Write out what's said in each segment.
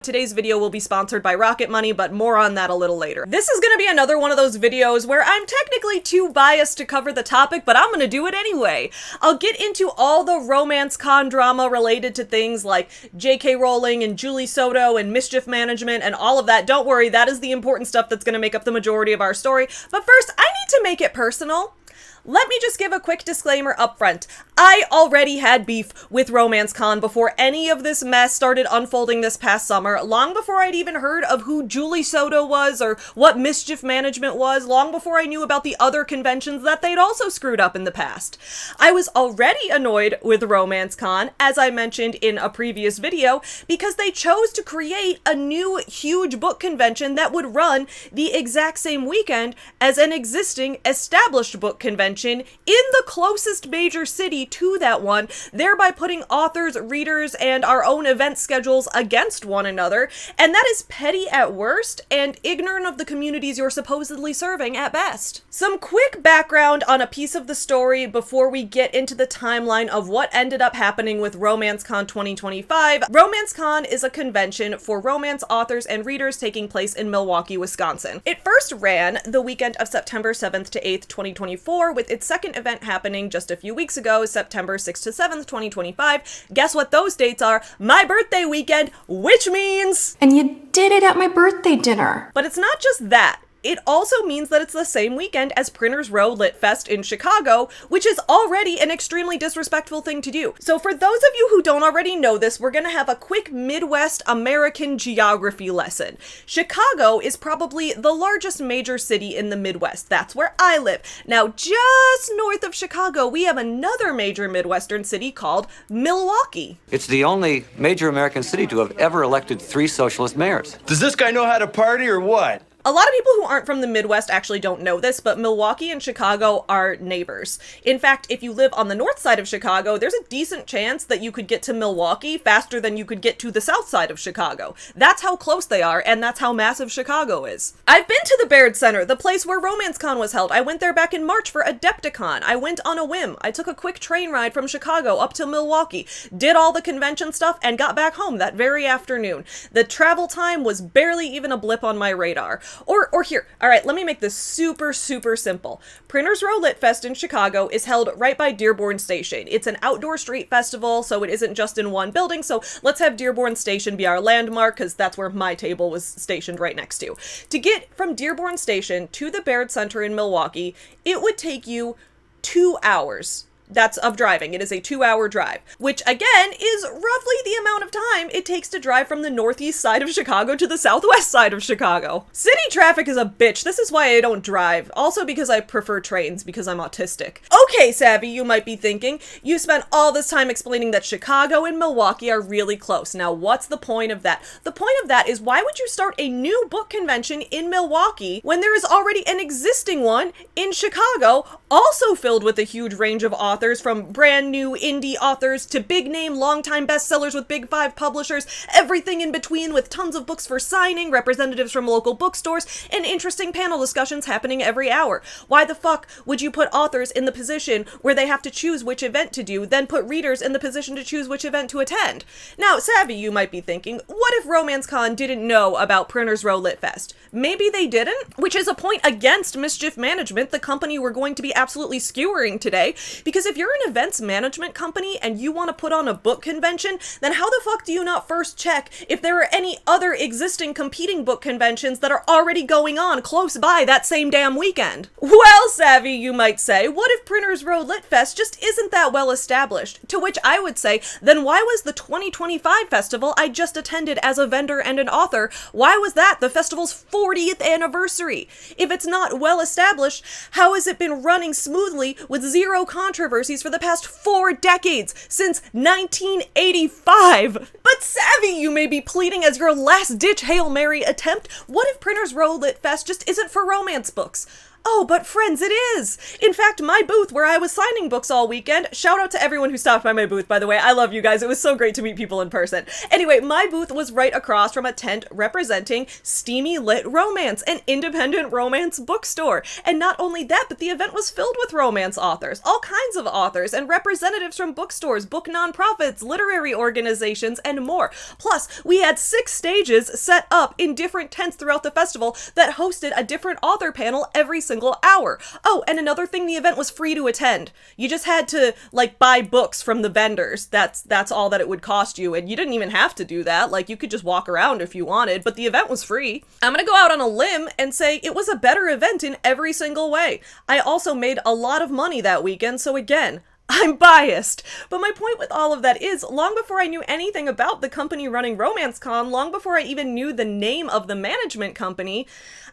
Today's video will be sponsored by Rocket Money, but more on that a little later. This is gonna be another one of those videos where I'm technically too biased to cover the topic, but I'm gonna do it anyway. I'll get into all the romance con drama related to things like J.K. Rowling and Julie Soto and mischief management and all of that. Don't worry, that is the important stuff that's gonna make up the majority of our story. But first, I need to make it personal. Let me just give a quick disclaimer up front. I already had beef with Romance Con before any of this mess started unfolding this past summer, long before I'd even heard of who Julie Soto was or what mischief management was, long before I knew about the other conventions that they'd also screwed up in the past. I was already annoyed with Romance Con, as I mentioned in a previous video, because they chose to create a new huge book convention that would run the exact same weekend as an existing established book convention in the closest major city to that one, thereby putting authors, readers, and our own event schedules against one another, and that is petty at worst and ignorant of the communities you're supposedly serving at best. Some quick background on a piece of the story before we get into the timeline of what ended up happening with Romance Con 2025. Romance Con is a convention for romance authors and readers taking place in Milwaukee, Wisconsin. It first ran the weekend of September 7th to 8th, 2024, with its second event happening just a few weeks ago, September 6th to 7th, 2025. Guess what those dates are? My birthday weekend, which means... And you did it at my birthday dinner. But it's not just that. It also means that it's the same weekend as Printers Row Lit Fest in Chicago, which is already an extremely disrespectful thing to do. So for those of you who don't already know this, we're gonna have a quick Midwest American geography lesson. Chicago is probably the largest major city in the Midwest. That's where I live. Now, just north of Chicago, we have another major Midwestern city called Milwaukee. It's the only major American city to have ever elected 3 socialist mayors. Does this guy know how to party or what? A lot of people who aren't from the Midwest actually don't know this, but Milwaukee and Chicago are neighbors. In fact, if you live on the north side of Chicago, there's a decent chance that you could get to Milwaukee faster than you could get to the south side of Chicago. That's how close they are, and that's how massive Chicago is. I've been to the Baird Center, the place where Romance Con was held. I went there back in March for Adepticon. I went on a whim. I took a quick train ride from Chicago up to Milwaukee, did all the convention stuff, and got back home that very afternoon. The travel time was barely even a blip on my radar. Or here, all right, let me make this super simple. Printers Row Lit Fest in Chicago is held right by Dearborn Station. It's an outdoor street festival, so it isn't just in one building, so let's have Dearborn Station be our landmark, because that's where my table was stationed right next to. To get from Dearborn Station to the Baird Center in Milwaukee, it would take you 2 hours. That's of driving. It is a 2-hour drive, which again is roughly the amount of time it takes to drive from the northeast side of Chicago to the southwest side of Chicago. City traffic is a bitch. This is why I don't drive. Also because I prefer trains because I'm autistic. Okay, Savvy, you might be thinking, you spent all this time explaining that Chicago and Milwaukee are really close. Now, what's the point of that? The point of that is, why would you start a new book convention in Milwaukee when there is already an existing one in Chicago, also filled with a huge range of authors, from brand new indie authors to big name longtime bestsellers with Big 5 publishers, everything in between, with tons of books for signing, representatives from local bookstores, and interesting panel discussions happening every hour. Why the fuck would you put authors in the position where they have to choose which event to do, then put readers in the position to choose which event to attend? Now, Savvy, you might be thinking, what if Romance Con didn't know about Printers Row Lit Fest? Maybe they didn't, which is a point against mischief management, the company we're going to be absolutely skewering today, because if you're an events management company and you want to put on a book convention, then how the fuck do you not first check if there are any other existing competing book conventions that are already going on close by that same damn weekend? Well, Savvy, you might say, what if Printers Row Lit Fest just isn't that well established? To which I would say, then why was the 2025 festival I just attended as a vendor and an author, why was that the festival's 40th anniversary? If it's not well established, how has it been running smoothly with zero controversies for the past 4 decades, since 1985? But Savvy, you may be pleading as your last-ditch Hail Mary attempt, what if Printers Row Lit Fest just isn't for romance books? Oh, but friends, it is! In fact, my booth where I was signing books all weekend, shout out to everyone who stopped by my booth, by the way, I love you guys, it was so great to meet people in person. Anyway, my booth was right across from a tent representing Steamy Lit Romance, an independent romance bookstore. And not only that, but the event was filled with romance authors, all kinds of authors, and representatives from bookstores, book nonprofits, literary organizations, and more. Plus, we had 6 stages set up in different tents throughout the festival that hosted a different author panel every single hour. Oh, and another thing, the event was free to attend. You just had to, like, buy books from the vendors. That's all that it would cost you, and you didn't even have to do that. Like, you could just walk around if you wanted, but the event was free. I'm gonna go out on a limb and say it was a better event in every single way. I also made a lot of money that weekend, so again, I'm biased. But my point with all of that is, long before I knew anything about the company running RomanceCon, long before I even knew the name of the management company,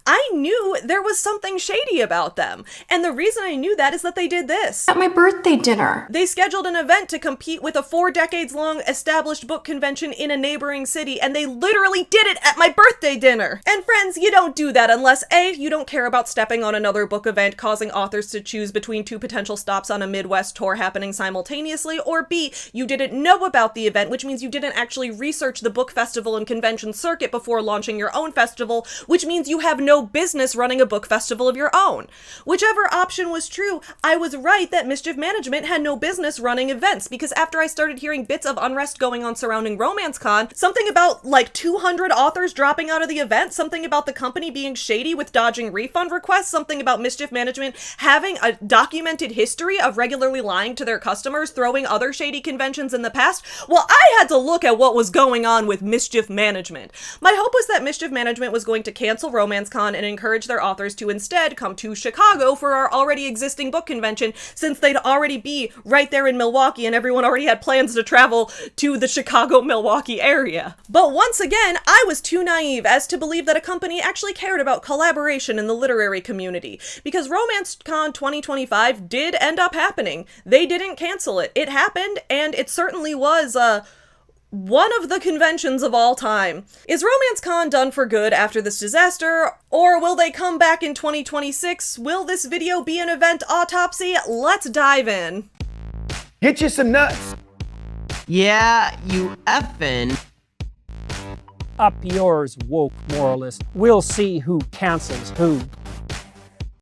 I knew there was something shady about them. And the reason I knew that is that they did this. At my birthday dinner. They scheduled an event to compete with a 4 decades long established book convention in a neighboring city, and they literally did it at my birthday dinner. And friends, you don't do that unless A, you don't care about stepping on another book event, causing authors to choose between 2 potential stops on a Midwest tour happening simultaneously, or B, you didn't know about the event, which means you didn't actually research the book festival and convention circuit before launching your own festival, which means you have no business running a book festival of your own. Whichever option was true, I was right that Mischief Management had no business running events, because after I started hearing bits of unrest going on surrounding RomanceCon, something about like 200 authors dropping out of the event, something about the company being shady with dodging refund requests, something about Mischief Management having a documented history of regularly lying to their customers, throwing other shady conventions in the past. Well, I had to look at what was going on with Mischief Management. My hope was that Mischief Management was going to cancel RomanceCon and encourage their authors to instead come to Chicago for our already existing book convention, since they'd already be right there in Milwaukee and everyone already had plans to travel to the Chicago-Milwaukee area. But once again, I was too naive as to believe that a company actually cared about collaboration in the literary community, because RomanceCon 2025 did end up happening. They didn't cancel it. It happened, and it certainly was, one of the conventions of all time. Is RomanceCon done for good after this disaster, or will they come back in 2026? Will this video be an event autopsy? Let's dive in. Get you some nuts. Yeah, you effing. Up yours, woke moralist. We'll see who cancels who.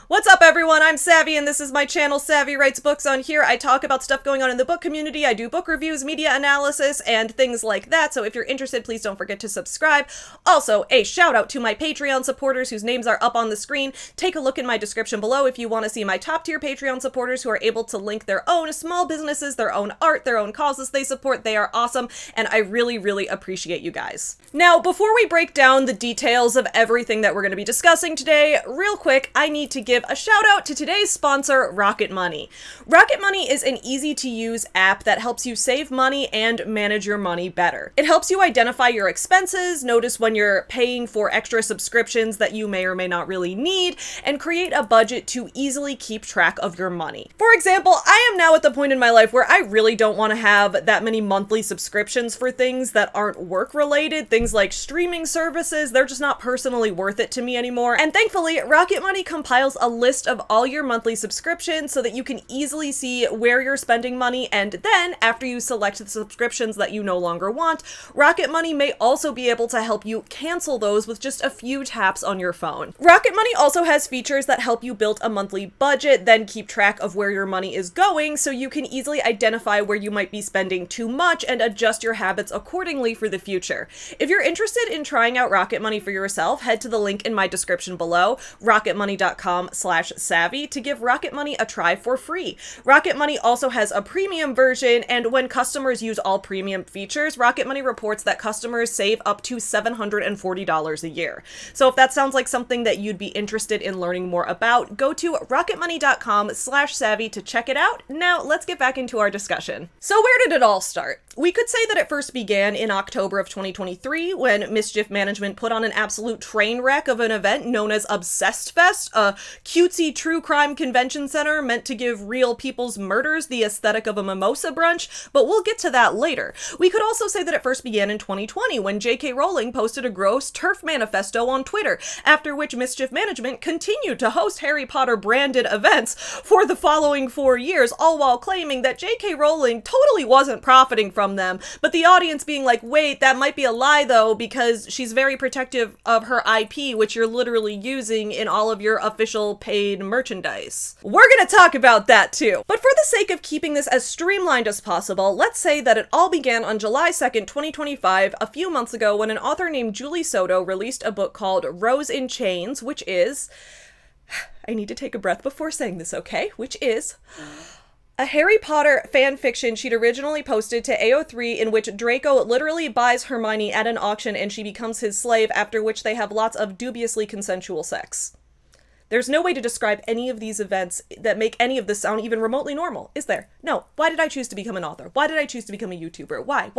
What's up, everyone? I'm Savvy, and this is my channel, Savvy Writes Books. On here, I talk about stuff going on in the book community. I do book reviews, media analysis, and things like that, so if you're interested, please don't forget to subscribe. Also, a shout out to my Patreon supporters whose names are up on the screen. Take a look in my description below if you want to see my top-tier Patreon supporters who are able to link their own small businesses, their own art, their own causes they support. They are awesome, and I really, really appreciate you guys. Now, before we break down the details of everything that we're going to be discussing today, real quick, I need to give a shout out to today's sponsor, Rocket Money. Rocket Money is an easy-to-use app that helps you save money and manage your money better. It helps you identify your expenses, notice when you're paying for extra subscriptions that you may or may not really need, and create a budget to easily keep track of your money. For example, I am now at the point in my life where I really don't want to have that many monthly subscriptions for things that aren't work-related, things like streaming services. They're just not personally worth it to me anymore. And thankfully, Rocket Money compiles a list of all your monthly subscriptions so that you can easily see where you're spending money, and then after you select the subscriptions that you no longer want, Rocket Money may also be able to help you cancel those with just a few taps on your phone. Rocket Money also has features that help you build a monthly budget, then keep track of where your money is going so you can easily identify where you might be spending too much and adjust your habits accordingly for the future. If you're interested in trying out Rocket Money for yourself, head to the link in my description below, rocketmoney.com/savvy, to give Rocket Money a try for free. Rocket Money also has a premium version, and when customers use all premium features, Rocket Money reports that customers save up to $740 a year. So if that sounds like something that you'd be interested in learning more about, go to rocketmoney.com/savvy to check it out. Now let's get back into our discussion. So where did it all start? We could say that it first began in October of 2023 when Mischief Management put on an absolute train wreck of an event known as Obsessed Fest, a cutesy true crime convention center meant to give real people's murders the aesthetic of a mimosa brunch, but we'll get to that later. We could also say that it first began in 2020 when J.K. Rowling posted a gross TERF manifesto on Twitter, after which Mischief Management continued to host Harry Potter branded events for the following 4 years, all while claiming that J.K. Rowling totally wasn't profiting from them, but the audience being like, wait, that might be a lie though, because she's very protective of her IP, which you're literally using in all of your official paid merchandise. We're gonna talk about that too. But for the sake of keeping this as streamlined as possible, let's say that it all began on July 2nd, 2025, a few months ago, when an author named Julie Soto released a book called Rose in Chains, which is... I need to take a breath before saying this, okay? Which is... a Harry Potter fan fiction she'd originally posted to AO3 in which Draco literally buys Hermione at an auction and she becomes his slave, after which they have lots of dubiously consensual sex. There's no way to describe any of these events that make any of this sound even remotely normal, is there? No. Why did I choose to become an author? Why did I choose to become a YouTuber? Why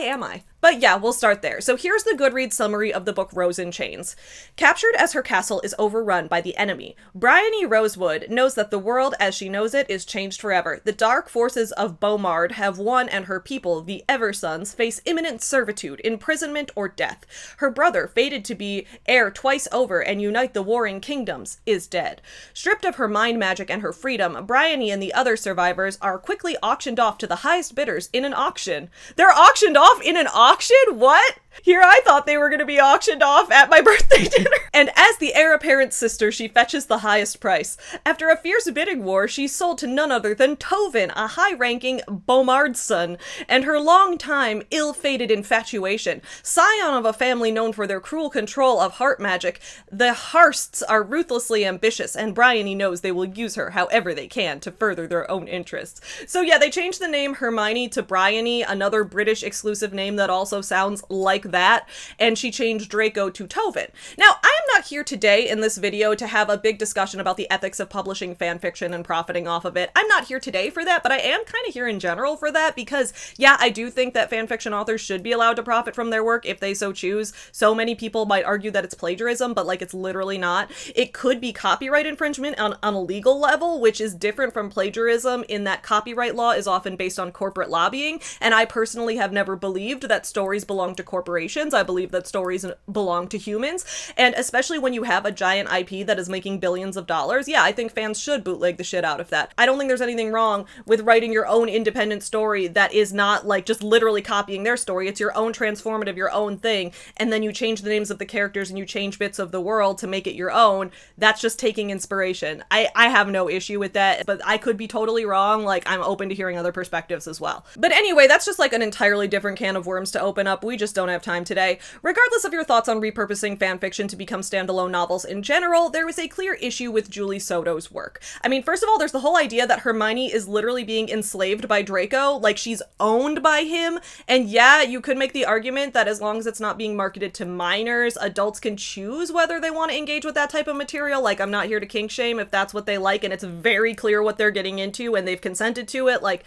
am I? But yeah, we'll start there. So here's the Goodreads summary of the book Rose in Chains. Captured as her castle is overrun by the enemy, Bryony Rosewood knows that the world as she knows it is changed forever. The dark forces of Beaumard have won, and her people, the Eversons, face imminent servitude, imprisonment, or death. Her brother, fated to be heir twice over and unite the warring kingdoms, is dead. Stripped of her mind magic and her freedom, Bryony and the other survivors are quickly auctioned off to the highest bidders in an auction. They're auctioned off in an auction? What? Here I thought they were going to be auctioned off at my birthday dinner. And as the heir apparent's sister, she fetches the highest price. After a fierce bidding war, she's sold to none other than Tovin, a high-ranking Beaumard's son, and her long-time, ill-fated infatuation. Scion of a family known for their cruel control of heart magic, the Harsts are ruthlessly ambitious, and Bryony knows they will use her however they can to further their own interests. So yeah, they changed the name Hermione to Bryony, another British exclusive name that also sounds like that, and she changed Draco to Tovin. Now, I am not here today in this video to have a big discussion about the ethics of publishing fanfiction and profiting off of it. I'm not here today for that, but I am kind of here in general for that because, yeah, I do think that fanfiction authors should be allowed to profit from their work if they so choose. So many people might argue that it's plagiarism, but like it's literally not. It could be copyright infringement on a legal level, which is different from plagiarism in that copyright law is often based on corporate lobbying, and I personally have never believed that stories belong to corporations. I believe that stories belong to humans, and especially when you have a giant IP that is making billions of dollars, yeah, I think fans should bootleg the shit out of that. I don't think there's anything wrong with writing your own independent story that is not like just literally copying their story. It's your own transformative, your own thing, and then you change the names of the characters and you change bits of the world to make it your own. That's just taking inspiration. I have no issue with that, but I could be totally wrong. Like, I'm open to hearing other perspectives as well. But anyway, that's just like an entirely different can of worms to open up. We just don't have time today. Regardless of your thoughts on repurposing fanfiction to become standalone novels in general, there was a clear issue with Julie Soto's work. I mean, first of all, there's the whole idea that Hermione is literally being enslaved by Draco, like she's owned by him, and yeah, you could make the argument that as long as it's not being marketed to minors, adults can choose whether they want to engage with that type of material. Like, I'm not here to kink shame if that's what they like and it's very clear what they're getting into and they've consented to it, like,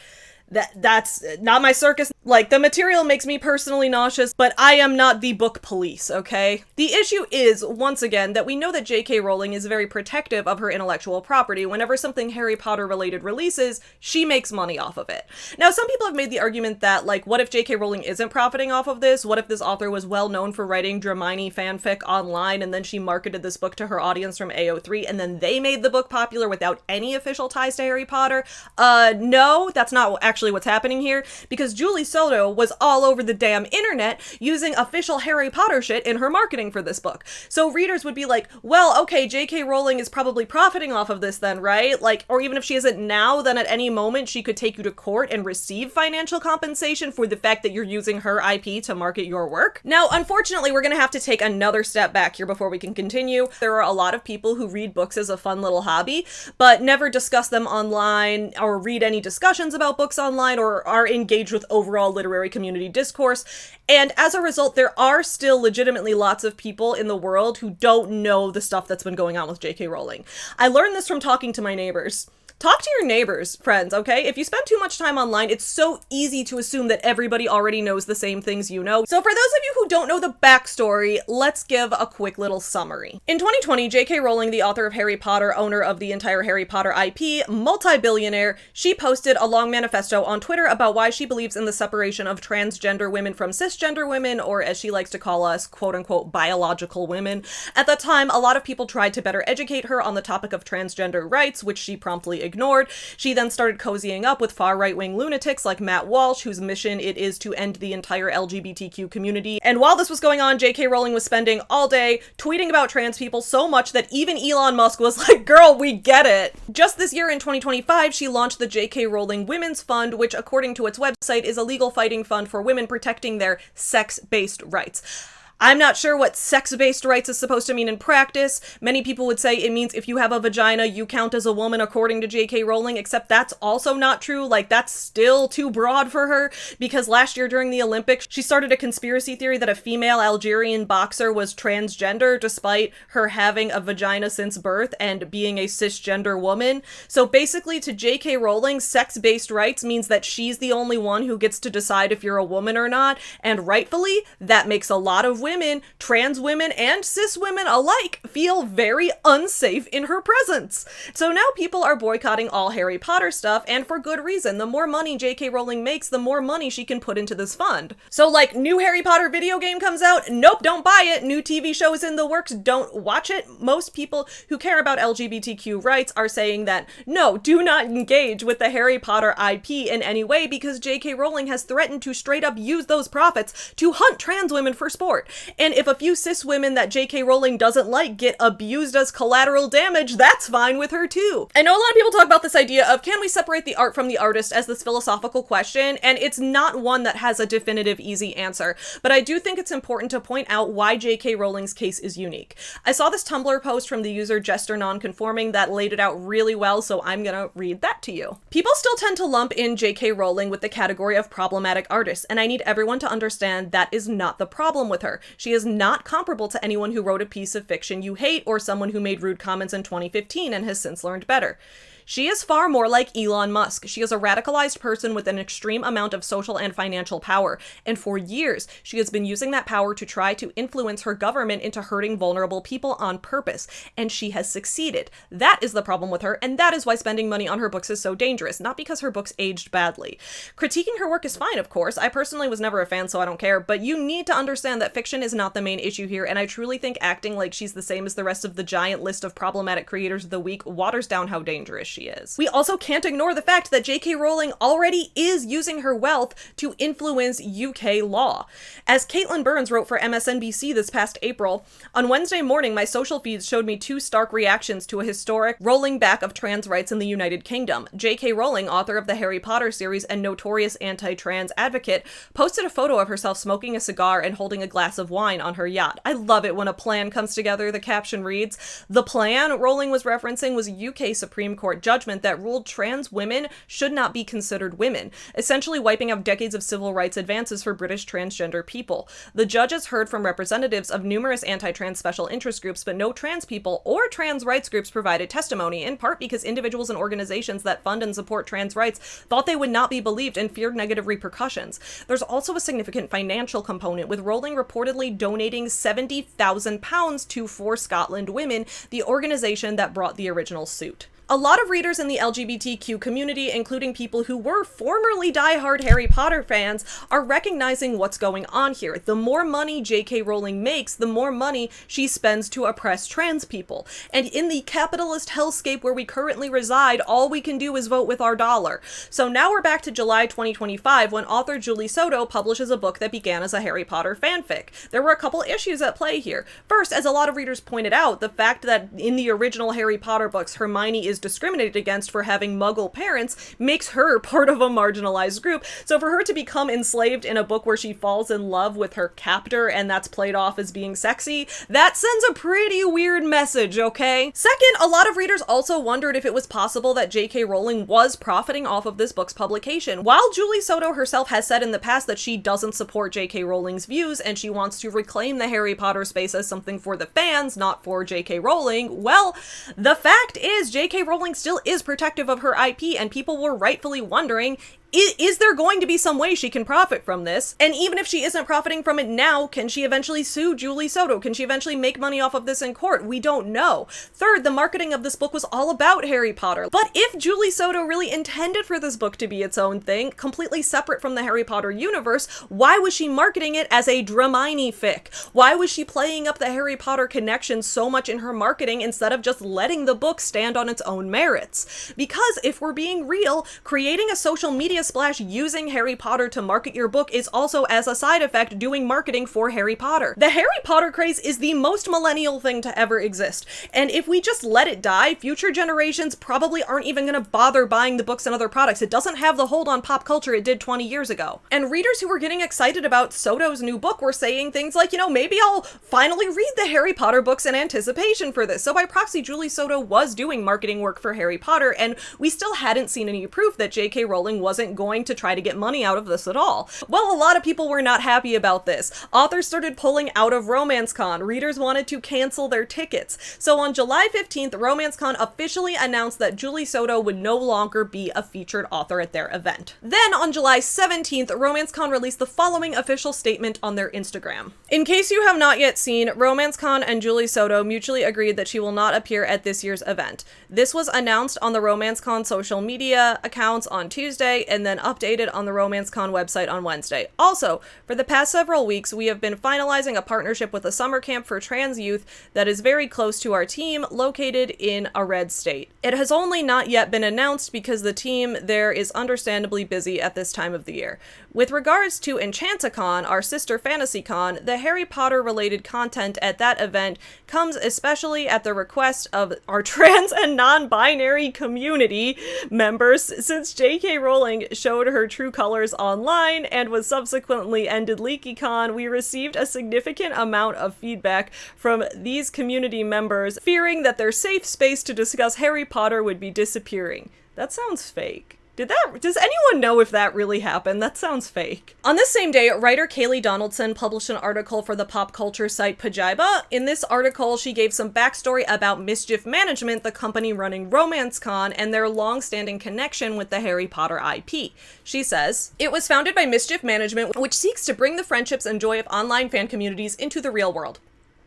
that's not my circus. Like, the material makes me personally nauseous, but I am not the book police, okay? The issue is, once again, that we know that J.K. Rowling is very protective of her intellectual property. Whenever something Harry Potter related releases, she makes money off of it. Now, some people have made the argument that, like, what if J.K. Rowling isn't profiting off of this? What if this author was well known for writing Dramini fanfic online, and then she marketed this book to her audience from AO3, and then they made the book popular without any official ties to Harry Potter? No, that's not actually what's happening here, because Julie Soto was all over the damn internet using official Harry Potter shit in her marketing for this book. So readers would be like, well, okay, J.K. Rowling is probably profiting off of this then, right? Like, or even if she isn't now, then at any moment she could take you to court and receive financial compensation for the fact that you're using her IP to market your work. Now, unfortunately, we're gonna have to take another step back here before we can continue. There are a lot of people who read books as a fun little hobby, but never discuss them online or read any discussions about books online or are engaged with overall literary community discourse. And as a result, there are still legitimately lots of people in the world who don't know the stuff that's been going on with J.K. Rowling. I learned this from talking to my neighbors. Talk to your neighbors, friends, okay? If you spend too much time online, it's so easy to assume that everybody already knows the same things you know. So for those of you who don't know the backstory, let's give a quick little summary. In 2020, J.K. Rowling, the author of Harry Potter, owner of the entire Harry Potter IP, multi-billionaire, she posted a long manifesto on Twitter about why she believes in the separation of transgender women from cisgender women, or as she likes to call us, quote-unquote, biological women. At the time, a lot of people tried to better educate her on the topic of transgender rights, which she promptly ignored. She then started cozying up with far right-wing lunatics like Matt Walsh, whose mission it is to end the entire LGBTQ community. And while this was going on, J.K. Rowling was spending all day tweeting about trans people so much that even Elon Musk was like, girl, we get it. Just this year in 2025, she launched the J.K. Rowling Women's Fund, which according to its website is a legal fighting fund for women protecting their sex-based rights. I'm not sure what sex-based rights is supposed to mean in practice. Many people would say it means if you have a vagina, you count as a woman according to J.K. Rowling, except that's also not true. Like, that's still too broad for her, because last year during the Olympics, she started a conspiracy theory that a female Algerian boxer was transgender despite her having a vagina since birth and being a cisgender woman. So basically, to J.K. Rowling, sex-based rights means that she's the only one who gets to decide if you're a woman or not, and rightfully, that makes a lot of women, trans women and cis women alike, feel very unsafe in her presence. So now people are boycotting all Harry Potter stuff, and for good reason. The more money J.K. Rowling makes, the more money she can put into this fund. So like, new Harry Potter video game comes out, nope, don't buy it. New TV show is in the works, don't watch it. Most people who care about LGBTQ rights are saying that, no, do not engage with the Harry Potter IP in any way, because J.K. Rowling has threatened to straight up use those profits to hunt trans women for sport. And if a few cis women that J.K. Rowling doesn't like get abused as collateral damage, that's fine with her too. I know a lot of people talk about this idea of, can we separate the art from the artist, as this philosophical question, and it's not one that has a definitive easy answer, but I do think it's important to point out why J.K. Rowling's case is unique. I saw this Tumblr post from the user Jester Nonconforming that laid it out really well, so I'm gonna read that to you. People still tend to lump in J.K. Rowling with the category of problematic artists, and I need everyone to understand that is not the problem with her. She is not comparable to anyone who wrote a piece of fiction you hate or someone who made rude comments in 2015 and has since learned better. She is far more like Elon Musk. She is a radicalized person with an extreme amount of social and financial power, and for years, she has been using that power to try to influence her government into hurting vulnerable people on purpose, and she has succeeded. That is the problem with her, and that is why spending money on her books is so dangerous, not because her books aged badly. Critiquing her work is fine, of course. I personally was never a fan, so I don't care, but you need to understand that fiction is not the main issue here, and I truly think acting like she's the same as the rest of the giant list of problematic creators of the week waters down how dangerous she is. We also can't ignore the fact that J.K. Rowling already is using her wealth to influence UK law. As Caitlin Burns wrote for MSNBC this past April, on Wednesday morning my social feeds showed me two stark reactions to a historic rolling back of trans rights in the United Kingdom. J.K. Rowling, author of the Harry Potter series and notorious anti-trans advocate, posted a photo of herself smoking a cigar and holding a glass of wine on her yacht. I love it when a plan comes together, the caption reads. The plan Rowling was referencing was a UK Supreme Court judgment that ruled trans women should not be considered women, essentially wiping out decades of civil rights advances for British transgender people. The judges heard from representatives of numerous anti-trans special interest groups, but no trans people or trans rights groups provided testimony, in part because individuals and organizations that fund and support trans rights thought they would not be believed and feared negative repercussions. There's also a significant financial component, with Rowling reportedly donating £70,000 to For Scotland Women, the organization that brought the original suit. A lot of readers in the LGBTQ community, including people who were formerly diehard Harry Potter fans, are recognizing what's going on here. The more money J.K. Rowling makes, the more money she spends to oppress trans people. And in the capitalist hellscape where we currently reside, all we can do is vote with our dollar. So now we're back to July 2025 when author Julie Soto publishes a book that began as a Harry Potter fanfic. There were a couple issues at play here. First, as a lot of readers pointed out, the fact that in the original Harry Potter books, Hermione is discriminated against for having Muggle parents makes her part of a marginalized group. So for her to become enslaved in a book where she falls in love with her captor and that's played off as being sexy, that sends a pretty weird message, okay? Second, a lot of readers also wondered if it was possible that J.K. Rowling was profiting off of this book's publication. While Julie Soto herself has said in the past that she doesn't support J.K. Rowling's views and she wants to reclaim the Harry Potter space as something for the fans, not for J.K. Rowling, well, the fact is J.K. Rowling still is protective of her IP, and people were rightfully wondering, is there going to be some way she can profit from this? And even if she isn't profiting from it now, can she eventually sue Julie Soto? Can she eventually make money off of this in court? We don't know. Third, the marketing of this book was all about Harry Potter. But if Julie Soto really intended for this book to be its own thing, completely separate from the Harry Potter universe, why was she marketing it as a Dramini fic? Why was she playing up the Harry Potter connection so much in her marketing instead of just letting the book stand on its own merits? Because if we're being real, creating a social media splash using Harry Potter to market your book is also, as a side effect, doing marketing for Harry Potter. The Harry Potter craze is the most millennial thing to ever exist, and if we just let it die, future generations probably aren't even gonna bother buying the books and other products. It doesn't have the hold on pop culture it did 20 years ago. And readers who were getting excited about Soto's new book were saying things like, maybe I'll finally read the Harry Potter books in anticipation for this. So by proxy, Julie Soto was doing marketing work for Harry Potter, and we still hadn't seen any proof that J.K. Rowling wasn't going to try to get money out of this at all. Well, a lot of people were not happy about this. Authors started pulling out of RomanceCon. Readers wanted to cancel their tickets. So on July 15th, RomanceCon officially announced that Julie Soto would no longer be a featured author at their event. Then on July 17th, RomanceCon released the following official statement on their Instagram. In case you have not yet seen, RomanceCon and Julie Soto mutually agreed that she will not appear at this year's event. This was announced on the RomanceCon social media accounts on Tuesday and then updated on the RomanceCon website on Wednesday. Also, for the past several weeks, we have been finalizing a partnership with a summer camp for trans youth that is very close to our team, located in a red state. It has only not yet been announced because the team there is understandably busy at this time of the year. With regards to Enchanticon, our sister FantasyCon, the Harry Potter related content at that event comes especially at the request of our trans and non-binary community members, since J.K. Rowling showed her true colors online and was subsequently ended LeakyCon. We received a significant amount of feedback from these community members fearing that their safe space to discuss Harry Potter would be disappearing. That sounds fake. Does anyone know if that really happened? That sounds fake. On this same day, writer Kaylee Donaldson published an article for the pop culture site Pajiba. In this article, she gave some backstory about Mischief Management, the company running RomanceCon, and their long-standing connection with the Harry Potter IP. She says, "It was founded by Mischief Management, which seeks to bring the friendships and joy of online fan communities into the real world.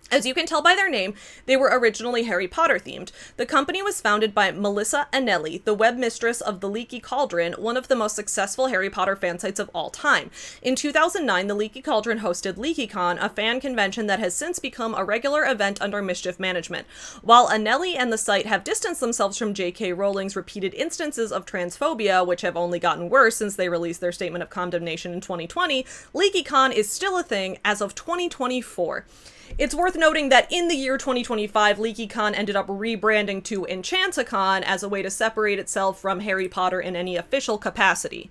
As you can tell by their name, they were originally Harry Potter themed. The company was founded by Melissa Anelli, the web mistress of The Leaky Cauldron, one of the most successful Harry Potter fan sites of all time. In 2009, The Leaky Cauldron hosted LeakyCon, a fan convention that has since become a regular event under Mischief Management. While Anelli and the site have distanced themselves from J.K. Rowling's repeated instances of transphobia, which have only gotten worse since they released their statement of condemnation in 2020, LeakyCon is still a thing as of 2024. It's worth noting that in the year 2025, LeakyCon ended up rebranding to Enchanticon as a way to separate itself from Harry Potter in any official capacity.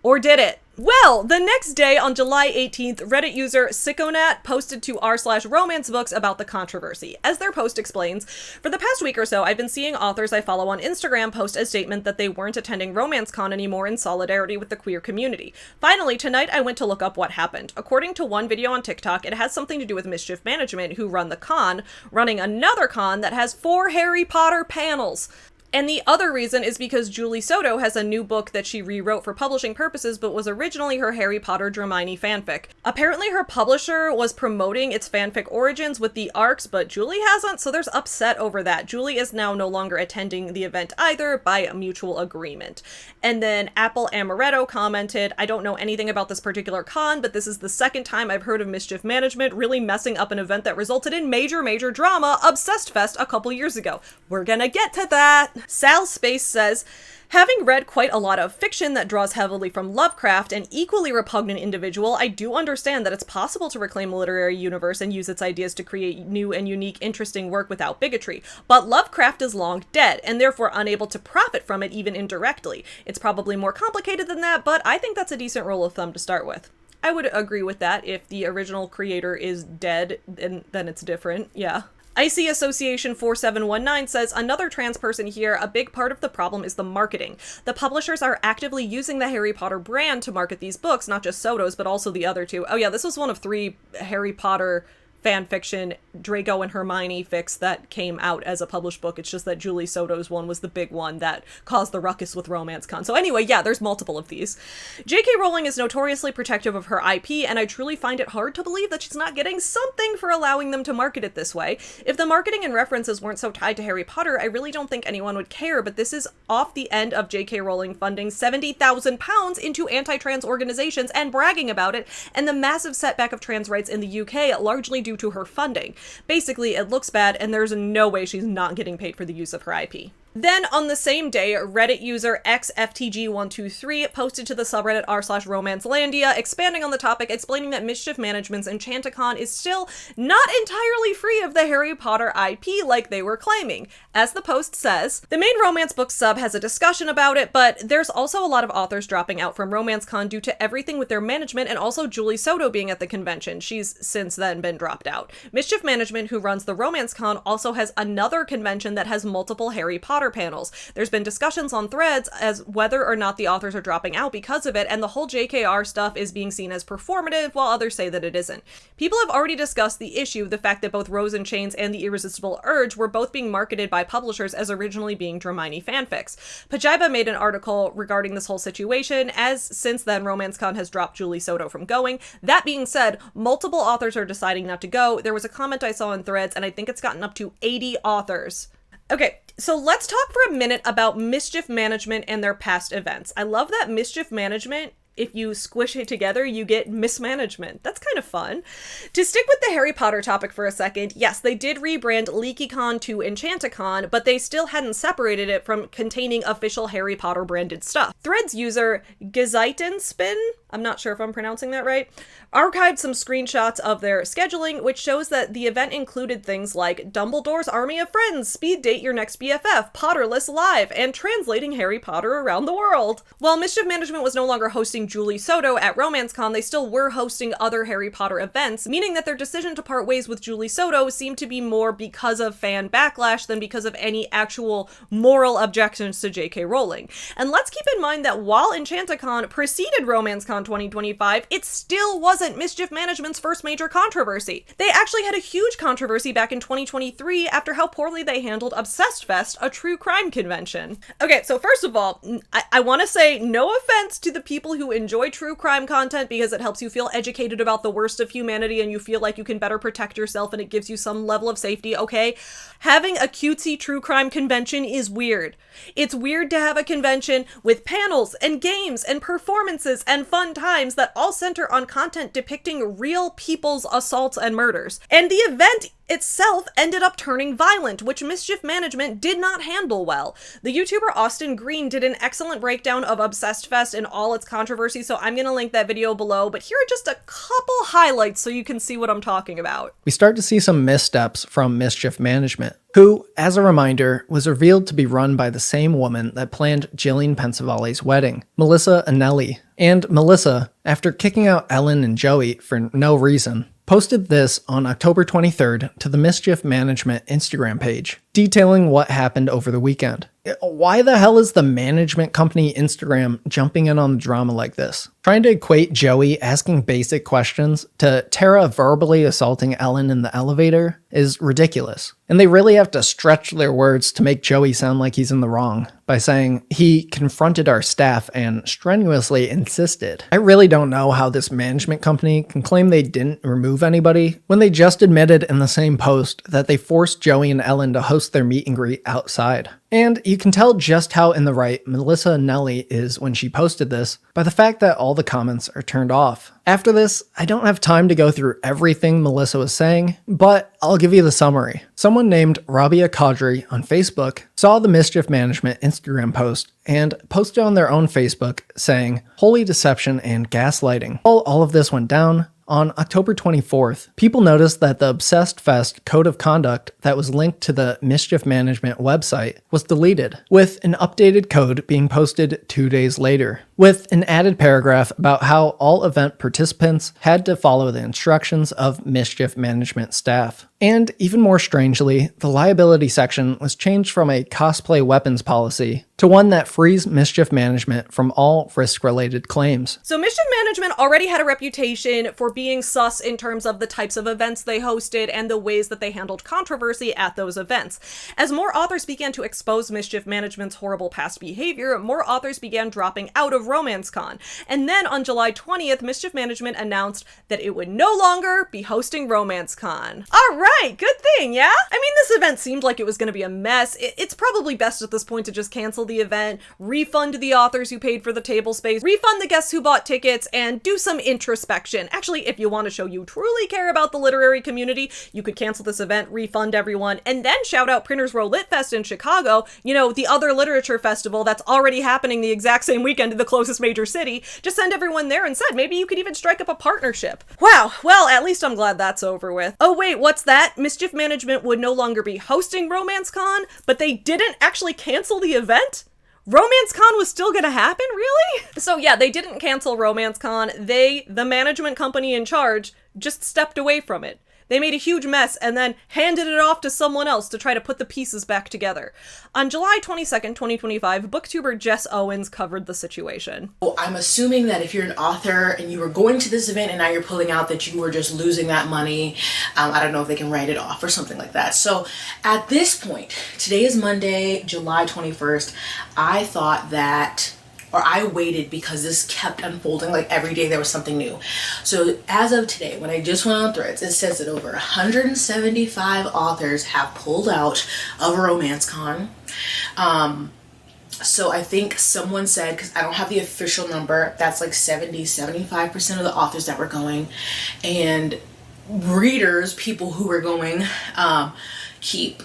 Or did it? Well, the next day on July 18th, Reddit user Sickonat posted to r/romancebooks about the controversy. As their post explains, for the past week or so, I've been seeing authors I follow on Instagram post a statement that they weren't attending RomanceCon anymore in solidarity with the queer community. Finally, tonight I went to look up what happened. According to one video on TikTok, it has something to do with Mischief Management, who run the con, running another con that has 4 Harry Potter panels. And the other reason is because Julie Soto has a new book that she rewrote for publishing purposes but was originally her Harry Potter Dramini fanfic. Apparently her publisher was promoting its fanfic origins with the arcs, but Julie hasn't, so there's upset over that. Julie is now no longer attending the event either by a mutual agreement. And then Apple Amaretto commented, "I don't know anything about this particular con, but this is the second time I've heard of Mischief Management really messing up an event that resulted in major drama, Obsessed Fest, a couple years ago." We're gonna get to that. Sal Space says, "Having read quite a lot of fiction that draws heavily from Lovecraft, an equally repugnant individual, I do understand that it's possible to reclaim a literary universe and use its ideas to create new and unique, interesting work without bigotry. But Lovecraft is long dead, and therefore unable to profit from it even indirectly. It's probably more complicated than that, but I think that's a decent rule of thumb to start with." I would agree with that. If the original creator is dead, then it's different, yeah. Icy Association 4719 says, "Another trans person here, a big part of the problem is the marketing. The publishers are actively using the Harry Potter brand to market these books, not just Soto's, but also the other two." Oh yeah, this was one of 3 Harry Potter fan fiction Draco and Hermione fics that came out as a published book. It's just that Julie Soto's one was the big one that caused the ruckus with RomanceCon. So anyway, yeah, there's multiple of these. J.K. Rowling is notoriously protective of her IP, and I truly find it hard to believe that she's not getting something for allowing them to market it this way. If the marketing and references weren't so tied to Harry Potter, I really don't think anyone would care, but this is off the end of J.K. Rowling funding £70,000 into anti-trans organizations and bragging about it, and the massive setback of trans rights in the UK largely due to her funding. Basically, it looks bad, and there's no way she's not getting paid for the use of her IP. Then, on the same day, Reddit user xftg123 posted to the subreddit r/romancelandia, expanding on the topic, explaining that Mischief Management's Enchanticon is still not entirely free of the Harry Potter IP like they were claiming. As the post says, the main romance book sub has a discussion about it, but there's also a lot of authors dropping out from RomanceCon due to everything with their management and also Julie Soto being at the convention. She's since then been dropped out. Mischief Management, who runs the RomanceCon, also has another convention that has multiple Harry Potter panels. There's been discussions on threads as whether or not the authors are dropping out because of it, and the whole JKR stuff is being seen as performative, while others say that it isn't. People have already discussed the issue, the fact that both Rose in Chains and The Irresistible Urge were both being marketed by publishers as originally being Hermione fanfics. Pajiba made an article regarding this whole situation, as since then RomanceCon has dropped Julie Soto from going. That being said, multiple authors are deciding not to go. There was a comment I saw in threads, and I think it's gotten up to 80 authors. Okay, so let's talk for a minute about Mischief Management and their past events. I love that Mischief Management, if you squish it together, you get mismanagement. That's kind of fun. To stick with the Harry Potter topic for a second, yes, they did rebrand LeakyCon to Enchanticon, but they still hadn't separated it from containing official Harry Potter branded stuff. Threads user Gezeitenspin, I'm not sure if I'm pronouncing that right, archived some screenshots of their scheduling, which shows that the event included things like Dumbledore's Army of Friends, speed date your next BFF, Potterless Live, and translating Harry Potter around the world. While Mischief Management was no longer hosting Julie Soto at RomanceCon, they still were hosting other Harry Potter events, meaning that their decision to part ways with Julie Soto seemed to be more because of fan backlash than because of any actual moral objections to J.K. Rowling. And let's keep in mind that while Enchanticon preceded RomanceCon 2025, it still wasn't Mischief Management's first major controversy. They actually had a huge controversy back in 2023 after how poorly they handled Obsessed Fest, a true crime convention. Okay, so first of all, I want to say no offense to the people who enjoy true crime content because it helps you feel educated about the worst of humanity and you feel like you can better protect yourself and it gives you some level of safety, okay? Having a cutesy true crime convention is weird. It's weird to have a convention with panels and games and performances and fun times that all center on content depicting real people's assaults and murders. And the event itself ended up turning violent, which Mischief Management did not handle well. The YouTuber Austin Green did an excellent breakdown of Obsessed Fest and all its controversy, so I'm gonna link that video below, but here are just a couple highlights so you can see what I'm talking about. We start to see some missteps from Mischief Management, who, as a reminder, was revealed to be run by the same woman that planned Jillian Pensavale's wedding, Melissa Anelli. And Melissa, after kicking out Ellen and Joey for no reason, posted this on October 23rd to the Mischief Management Instagram page, detailing what happened over the weekend. Why the hell is the management company Instagram jumping in on the drama like this? Trying to equate Joey asking basic questions to Tara verbally assaulting Ellen in the elevator is ridiculous. And they really have to stretch their words to make Joey sound like he's in the wrong by saying he confronted our staff and strenuously insisted. I really don't know how this management company can claim they didn't remove anybody when they just admitted in the same post that they forced Joey and Ellen to host their meet and greet outside. And you can tell just how in the right Melissa Anelli is when she posted this by the fact that all the comments are turned off. After this, I don't have time to go through everything Melissa was saying, but I'll give you the summary. Someone named Rabia Qadri on Facebook saw the Mischief Management Instagram post and posted on their own Facebook saying, "Holy deception and gaslighting." All of this went down. On October 24th, people noticed that the Obsessed Fest code of conduct that was linked to the Mischief Management website was deleted, with an updated code being posted 2 days later. with an added paragraph about how all event participants had to follow the instructions of Mischief Management staff. And even more strangely, the liability section was changed from a cosplay weapons policy to one that frees Mischief Management from all risk-related claims. So Mischief Management already had a reputation for being sus in terms of the types of events they hosted and the ways that they handled controversy at those events. As more authors began to expose Mischief Management's horrible past behavior, more authors began dropping out of RomanceCon. And then on July 20th, Mischief Management announced that it would no longer be hosting RomanceCon. All right, good thing, yeah? I mean, this event seemed like it was going to be a mess. It's probably best at this point to just cancel the event, refund the authors who paid for the table space, refund the guests who bought tickets, and do some introspection. Actually, if you want to show you truly care about the literary community, you could cancel this event, refund everyone, and then shout out Printers Row Lit Fest in Chicago, you know, the other literature festival that's already happening the exact same weekend in the closest major city. Just send everyone there instead. Maybe you could even strike up a partnership. Wow, well, at least I'm glad that's over with. Oh wait, what's that? Mischief Management would no longer be hosting RomanceCon, but they didn't actually cancel the event? RomanceCon was still gonna happen? Really? So yeah, they didn't cancel RomanceCon. They, the management company in charge, just stepped away from it. They made a huge mess and then handed it off to someone else to try to put the pieces back together. On July 22nd, 2025, booktuber Jess Owens covered the situation. Well, I'm assuming that if you're an author and you were going to this event and now you're pulling out, that you were just losing that money. I don't know if they can write it off or something like that. So at this point, today is Monday, July 21st, I thought that, or I waited because this kept unfolding, like every day there was something new. So as of today, when I just went on Threads, it says that over 175 authors have pulled out of RomanceCon. So I think someone said, because I don't have the official number, that's like 75% of the authors that were going. And readers, people who were going, keep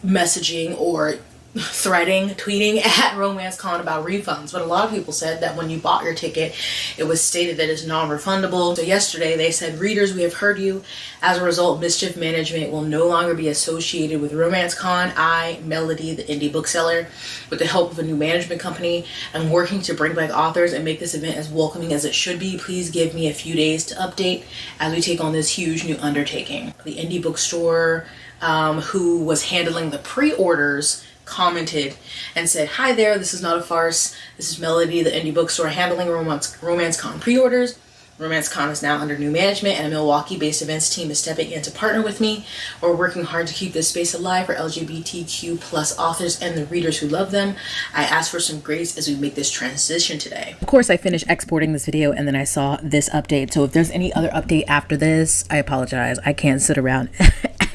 messaging or threading, tweeting at RomanceCon about refunds. But a lot of people said that when you bought your ticket, it was stated that it's non-refundable. So yesterday they said, readers, we have heard you. As a result, Mischief Management will no longer be associated with RomanceCon. I, Melody, the indie bookseller, with the help of a new management company, am working to bring back authors and make this event as welcoming as it should be. Please give me a few days to update as we take on this huge new undertaking. The indie bookstore who was handling the pre-orders commented and said, "Hi there, this is not a farce. This is Melody, the indie bookstore handling RomanceCon pre-orders. RomanceCon is now under new management and a Milwaukee-based events team is stepping in to partner with me. We're working hard to keep this space alive for LGBTQ plus authors and the readers who love them. I ask for some grace as we make this transition today." Of course, I finished exporting this video and then I saw this update. So if there's any other update after this, I apologize. I can't sit around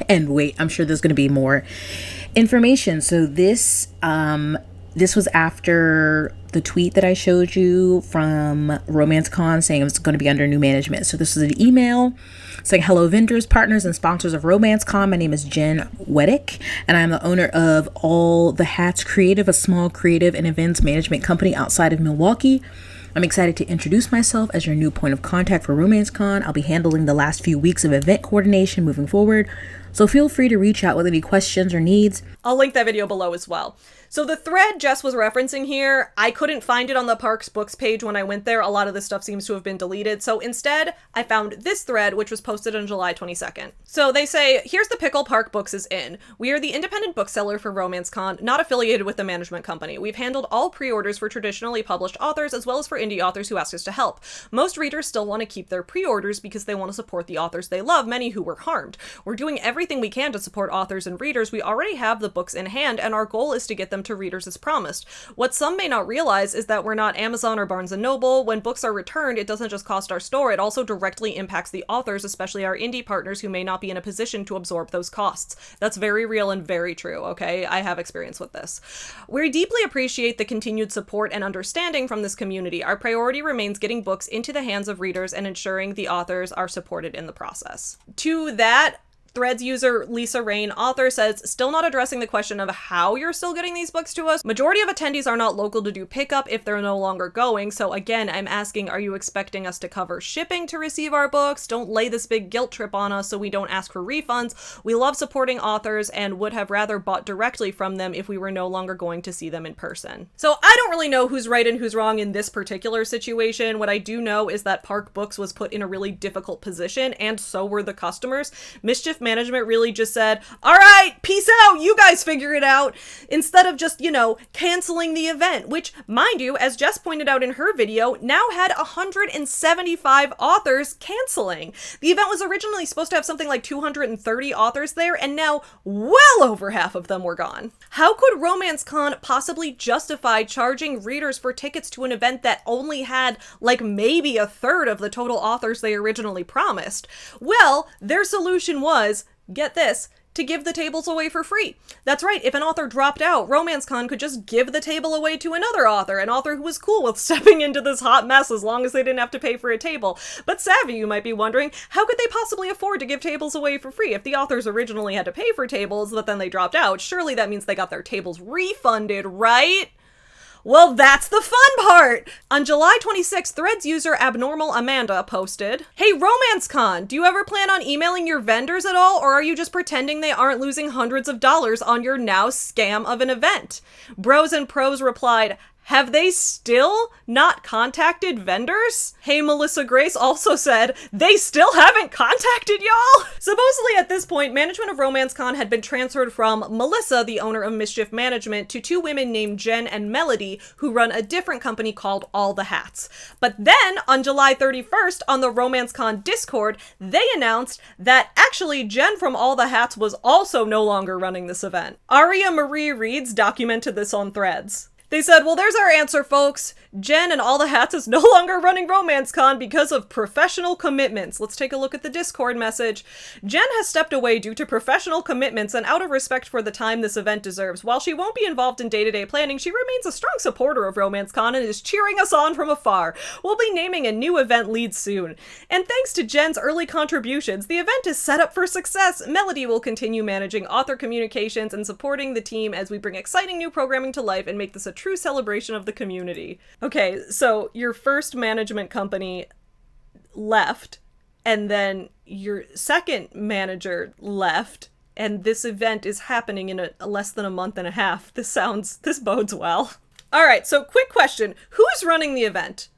and wait. I'm sure there's going to be more information. So this was after the tweet that I showed you from RomanceCon saying it was going to be under new management. So this is an email saying, "Hello vendors, partners, and sponsors of RomanceCon. My name is Jen Weddick, and I'm the owner of All the Hats Creative, a small creative and events management company outside of Milwaukee. I'm excited to introduce myself as your new point of contact for RomanceCon. I'll be handling the last few weeks of event coordination moving forward. So feel free to reach out with any questions or needs." I'll link that video below as well. So the thread Jess was referencing here, I couldn't find it on the Parks Books page when I went there. A lot of this stuff seems to have been deleted. So instead, I found this thread, which was posted on July 22nd. So they say, "Here's the pickle Park Books is in. We are the independent bookseller for RomanceCon, not affiliated with the management company. We've handled all pre-orders for traditionally published authors as well as for indie authors who ask us to help. Most readers still want to keep their pre-orders because they want to support the authors they love, many who were harmed. We're doing everything we can to support authors and readers. We already have the books in hand, and our goal is to get them to readers as promised. What some may not realize is that we're not Amazon or Barnes & Noble. When books are returned, it doesn't just cost our store, it also directly impacts the authors, especially our indie partners who may not be in a position to absorb those costs." That's very real and very true, okay? I have experience with this. "We deeply appreciate the continued support and understanding from this community. Our priority remains getting books into the hands of readers and ensuring the authors are supported in the process." To that, Threads user Lisa Rain, author, says, still not addressing the question of how you're still getting these books to us. Majority of attendees are not local to do pickup if they're no longer going. So again, I'm asking, are you expecting us to cover shipping to receive our books? Don't lay this big guilt trip on us so we don't ask for refunds. We love supporting authors and would have rather bought directly from them if we were no longer going to see them in person. So I don't really know who's right and who's wrong in this particular situation. What I do know is that Park Books was put in a really difficult position, and so were the customers. Mischief Management really just said, all right, peace out, you guys figure it out, instead of just, canceling the event, which, mind you, as Jess pointed out in her video, now had 175 authors canceling. The event was originally supposed to have something like 230 authors there, and now well over half of them were gone. How could Romance Con possibly justify charging readers for tickets to an event that only had like maybe a third of the total authors they originally promised? Well, their solution was, get this, to give the tables away for free. That's right, if an author dropped out, Romance Con could just give the table away to another author, an author who was cool with stepping into this hot mess as long as they didn't have to pay for a table. But savvy, you might be wondering, how could they possibly afford to give tables away for free? If the authors originally had to pay for tables, but then they dropped out, surely that means they got their tables refunded, right? Well, that's the fun part! On July 26th, Threads user Abnormal Amanda posted, "Hey Romance Con, do you ever plan on emailing your vendors at all, or are you just pretending they aren't losing hundreds of dollars on your now scam of an event?" Bros and Pros replied, "Have they still not contacted vendors?" Hey Melissa Grace also said, "They still haven't contacted y'all?" Supposedly at this point, management of Romance Con had been transferred from Melissa, the owner of Mischief Management, to two women named Jen and Melody, who run a different company called All the Hats. But then, on July 31st, on the Romance Con Discord, they announced that actually Jen from All the Hats was also no longer running this event. Aria Marie Reeds documented this on Threads. They said, well, there's our answer, folks. Jen and All the Hats is no longer running Romance Con because of professional commitments. Let's take a look at the Discord message. Jen has stepped away due to professional commitments and out of respect for the time this event deserves. While she won't be involved in day-to-day planning, she remains a strong supporter of Romance Con and is cheering us on from afar. We'll be naming a new event lead soon. And thanks to Jen's early contributions, the event is set up for success. Melody will continue managing author communications and supporting the team as we bring exciting new programming to life and make this a true celebration of the community. Okay, so your first management company left, and then your second manager left, and this event is happening in less than a month and a half. This bodes well. All right, so quick question. Who's running the event?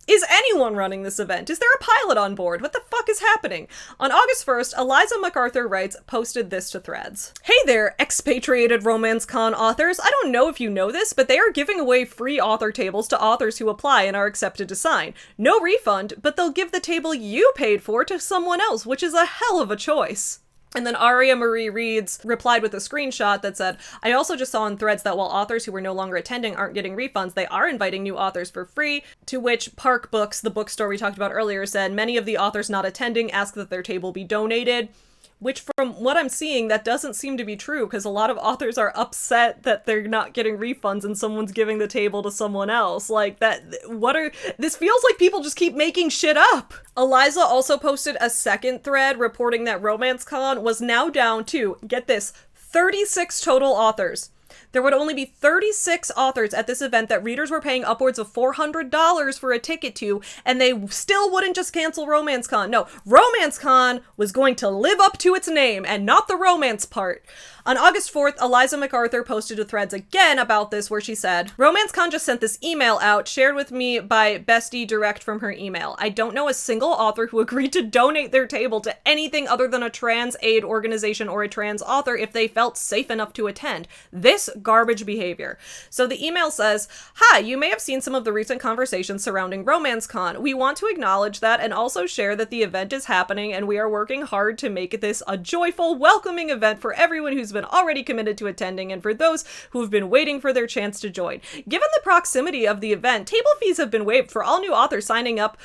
Is anyone running this event? Is there a pilot on board? What the fuck is happening? On August 1st, Eliza MacArthur Wrights posted this to Threads. "Hey there, expatriated Romance Con authors. I don't know if you know this, but they are giving away free author tables to authors who apply and are accepted to sign. No refund, but they'll give the table you paid for to someone else, which is a hell of a choice." And then Aria Marie Reeds replied with a screenshot that said, "I also just saw on Threads that while authors who were no longer attending aren't getting refunds, they are inviting new authors for free," to which Park Books, the bookstore we talked about earlier, said, "Many of the authors not attending ask that their table be donated." Which, from what I'm seeing, that doesn't seem to be true, because a lot of authors are upset that they're not getting refunds and someone's giving the table to someone else. Like, this feels like people just keep making shit up. Eliza also posted a second thread reporting that Romance Con was now down to, get this, 36 total authors. There would only be 36 authors at this event that readers were paying upwards of $400 for a ticket to, and they still wouldn't just cancel Romance Con. No, Romance Con was going to live up to its name, and not the romance part. On August 4th, Eliza MacArthur posted to Threads again about this, where she said, "Romance Con just sent this email out, shared with me by Bestie direct from her email. I don't know a single author who agreed to donate their table to anything other than a trans aid organization or a trans author if they felt safe enough to attend. This garbage behavior." So the email says, "Hi, you may have seen some of the recent conversations surrounding Romance Con. We want to acknowledge that and also share that the event is happening and we are working hard to make this a joyful, welcoming event for everyone who's been already committed to attending and for those who have been waiting for their chance to join. Given the proximity of the event, table fees have been waived for all new authors signing up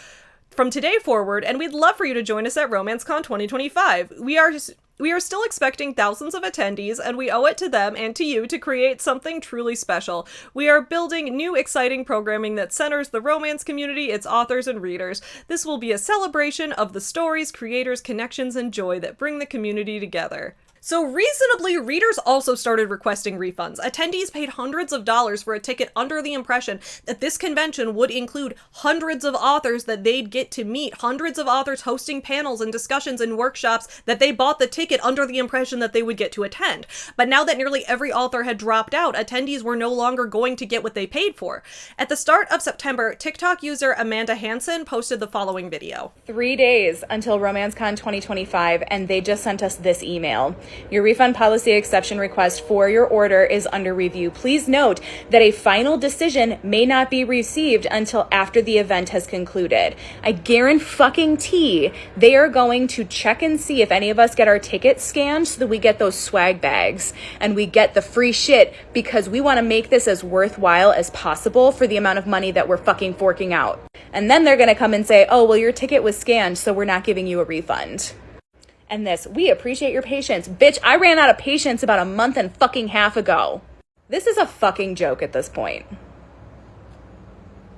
from today forward, and we'd love for you to join us at Romance Con 2025. We are still expecting thousands of attendees, and we owe it to them and to you to create something truly special. We are building new exciting programming that centers the romance community, its authors, and readers. This will be a celebration of the stories, creators, connections, and joy that bring the community together. So reasonably, readers also started requesting refunds. Attendees paid hundreds of dollars for a ticket under the impression that this convention would include hundreds of authors that they'd get to meet, hundreds of authors hosting panels and discussions and workshops that they bought the ticket under the impression that they would get to attend. But now that nearly every author had dropped out, attendees were no longer going to get what they paid for. At the start of September, TikTok user Amanda Hansen posted the following video. 3 days until RomanceCon 2025, and they just sent us this email. Your refund policy exception request for your order is under review. Please note that a final decision may not be received until after the event has concluded. I guarantee they are going to check and see if any of us get our tickets scanned so that we get those swag bags and we get the free shit, because we want to make this as worthwhile as possible for the amount of money that we're fucking forking out. And then they're going to come and say, oh, well, your ticket was scanned, so we're not giving you a refund. And this, we appreciate your patience. Bitch, I ran out of patience about a month and fucking half ago. This is a fucking joke at this point.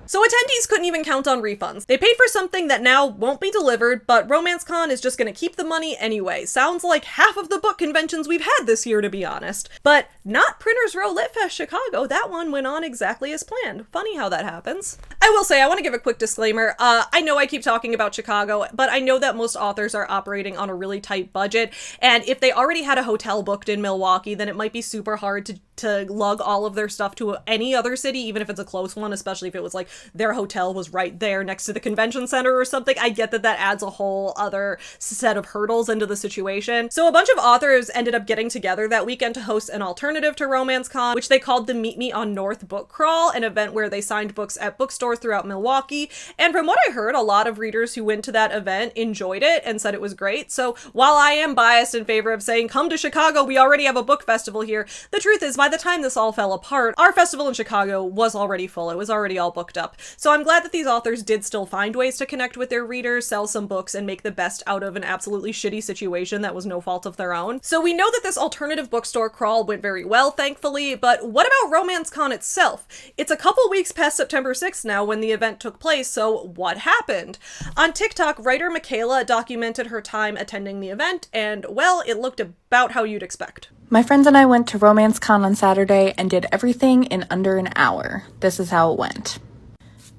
So attendees couldn't even count on refunds. They paid for something that now won't be delivered, but RomanceCon is just gonna keep the money anyway. Sounds like half of the book conventions we've had this year, to be honest. But not Printers Row Lit Fest Chicago. That one went on exactly as planned. Funny how that happens. I will say, I want to give a quick disclaimer. I know I keep talking about Chicago, but I know that most authors are operating on a really tight budget, and if they already had a hotel booked in Milwaukee, then it might be super hard to lug all of their stuff to any other city, even if it's a close one, especially if it was like their hotel was right there next to the convention center or something. I get that adds a whole other set of hurdles into the situation. So a bunch of authors ended up getting together that weekend to host an alternative to RomanceCon, which they called the Meet Me on North Book Crawl, an event where they signed books at bookstores throughout Milwaukee. And from what I heard, a lot of readers who went to that event enjoyed it and said it was great. So while I am biased in favor of saying, come to Chicago, we already have a book festival here, the truth is, by the time this all fell apart, our festival in Chicago was already full. It was already all booked up. So I'm glad that these authors did still find ways to connect with their readers, sell some books, and make the best out of an absolutely shitty situation that was no fault of their own. So we know that this alternative bookstore crawl went very well, thankfully, but what about RomanceCon itself? It's a couple weeks past September 6th now when the event took place, so what happened? On TikTok, writer Michaela documented her time attending the event, and, well, it looked about how you'd expect. My friends and I went to RomanceCon on Saturday and did everything in under an hour. This is how it went.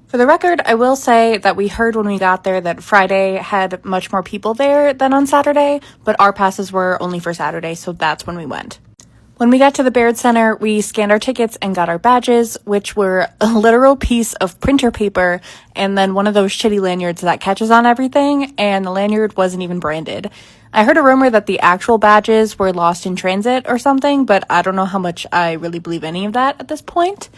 For the record, I will say that we heard when we got there that Friday had much more people there than on Saturday, but our passes were only for Saturday, so that's when we went. When we got to the Baird Center, we scanned our tickets and got our badges, which were a literal piece of printer paper and then one of those shitty lanyards that catches on everything, and the lanyard wasn't even branded. I heard a rumor that the actual badges were lost in transit or something, but I don't know how much I really believe any of that at this point.